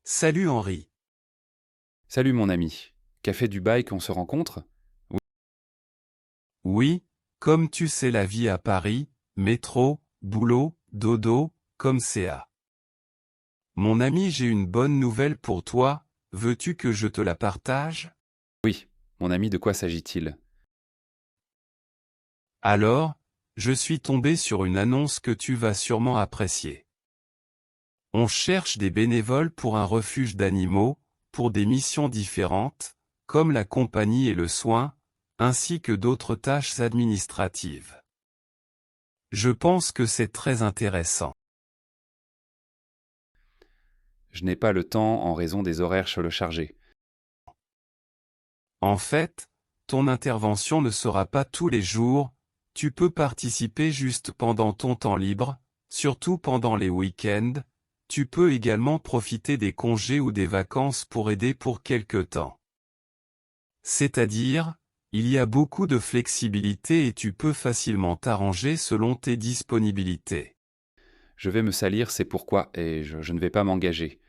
Salut Henri. Salut mon ami. Café du bail qu'on se rencontre? Oui, comme tu sais la vie à Paris, métro, boulot, dodo, comme CA. Mon ami, j'ai une bonne nouvelle pour toi, veux-tu que je te la partage? Oui, mon ami, de quoi s'agit-il? Alors, je suis tombé sur une annonce que tu vas sûrement apprécier. On cherche des bénévoles pour un refuge d'animaux, pour des missions différentes, comme la compagnie et le soin, ainsi que d'autres tâches administratives. Je pense que c'est très intéressant. Je n'ai pas le temps en raison des horaires chargés. En fait, ton intervention ne sera pas tous les jours, tu peux participer juste pendant ton temps libre, surtout pendant les week-ends, tu peux également profiter des congés ou des vacances pour aider pour quelque temps. C'est-à-dire, il y a beaucoup de flexibilité et tu peux facilement t'arranger selon tes disponibilités. Je vais me salir, c'est pourquoi, et je ne vais pas m'engager.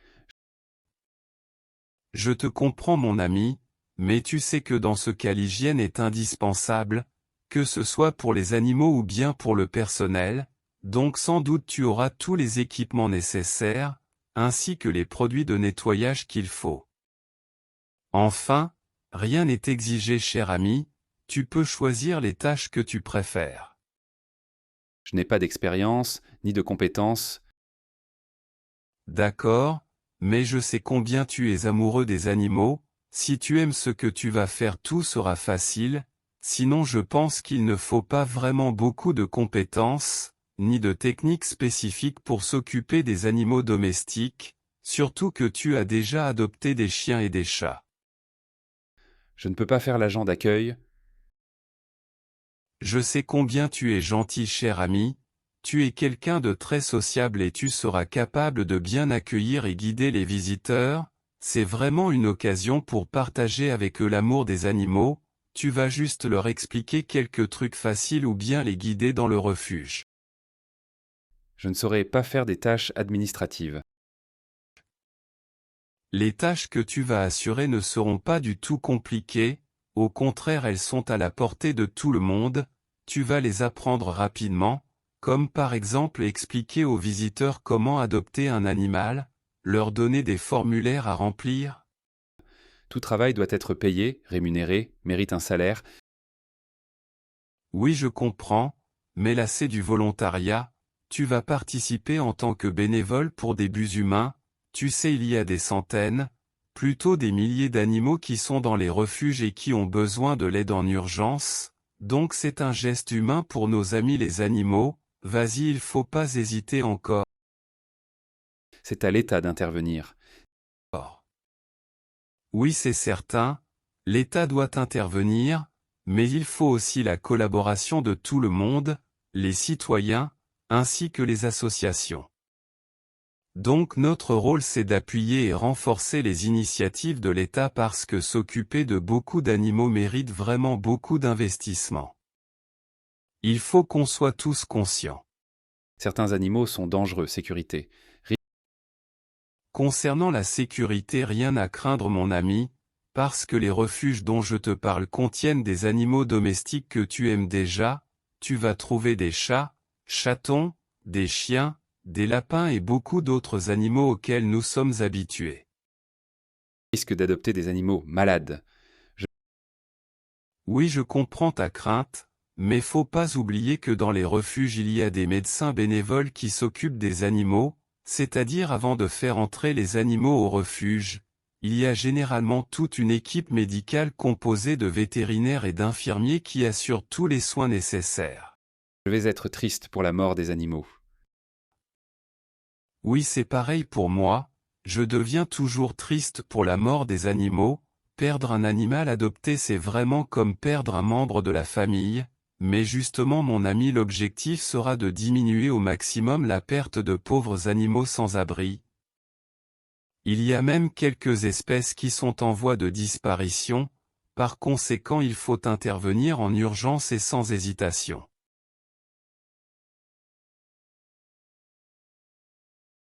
Je te comprends mon ami, mais tu sais que dans ce cas l'hygiène est indispensable, que ce soit pour les animaux ou bien pour le personnel, donc sans doute tu auras tous les équipements nécessaires, ainsi que les produits de nettoyage qu'il faut. Enfin, rien n'est exigé cher ami, tu peux choisir les tâches que tu préfères. Je n'ai pas d'expérience, ni de compétences. D'accord, mais je sais combien tu es amoureux des animaux, si tu aimes ce que tu vas faire tout sera facile, sinon je pense qu'il ne faut pas vraiment beaucoup de compétences, ni de techniques spécifiques pour s'occuper des animaux domestiques, surtout que tu as déjà adopté des chiens et des chats. Je ne peux pas faire l'agent d'accueil. Je sais combien tu es gentil cher ami, tu es quelqu'un de très sociable et tu seras capable de bien accueillir et guider les visiteurs, c'est vraiment une occasion pour partager avec eux l'amour des animaux, tu vas juste leur expliquer quelques trucs faciles ou bien les guider dans le refuge. Je ne saurais pas faire des tâches administratives. Les tâches que tu vas assurer ne seront pas du tout compliquées, au contraire elles sont à la portée de tout le monde, tu vas les apprendre rapidement, comme par exemple expliquer aux visiteurs comment adopter un animal, leur donner des formulaires à remplir. Tout travail doit être payé, rémunéré, mérite un salaire. Oui je comprends, mais là c'est du volontariat, tu vas participer en tant que bénévole pour des buts humains, tu sais il y a des centaines, plutôt des milliers d'animaux qui sont dans les refuges et qui ont besoin de l'aide en urgence, donc c'est un geste humain pour nos amis les animaux, vas-y il faut pas hésiter encore. C'est à l'État d'intervenir. Oui c'est certain, l'État doit intervenir, mais il faut aussi la collaboration de tout le monde, les citoyens, ainsi que les associations. Donc notre rôle c'est d'appuyer et renforcer les initiatives de l'État parce que s'occuper de beaucoup d'animaux mérite vraiment beaucoup d'investissement. Il faut qu'on soit tous conscients. Certains animaux sont dangereux, sécurité. Concernant la sécurité rien à craindre mon ami, parce que les refuges dont je te parle contiennent des animaux domestiques que tu aimes déjà, tu vas trouver des chats, chatons, des chiens, des lapins et beaucoup d'autres animaux auxquels nous sommes habitués. Risque d'adopter des animaux malades. Oui je comprends ta crainte, mais faut pas oublier que dans les refuges il y a des médecins bénévoles qui s'occupent des animaux, c'est-à-dire avant de faire entrer les animaux au refuge, il y a généralement toute une équipe médicale composée de vétérinaires et d'infirmiers qui assurent tous les soins nécessaires. Je vais être triste pour la mort des animaux. Oui c'est pareil pour moi, je deviens toujours triste pour la mort des animaux, perdre un animal adopté c'est vraiment comme perdre un membre de la famille, mais justement mon ami l'objectif sera de diminuer au maximum la perte de pauvres animaux sans abri. Il y a même quelques espèces qui sont en voie de disparition, par conséquent il faut intervenir en urgence et sans hésitation.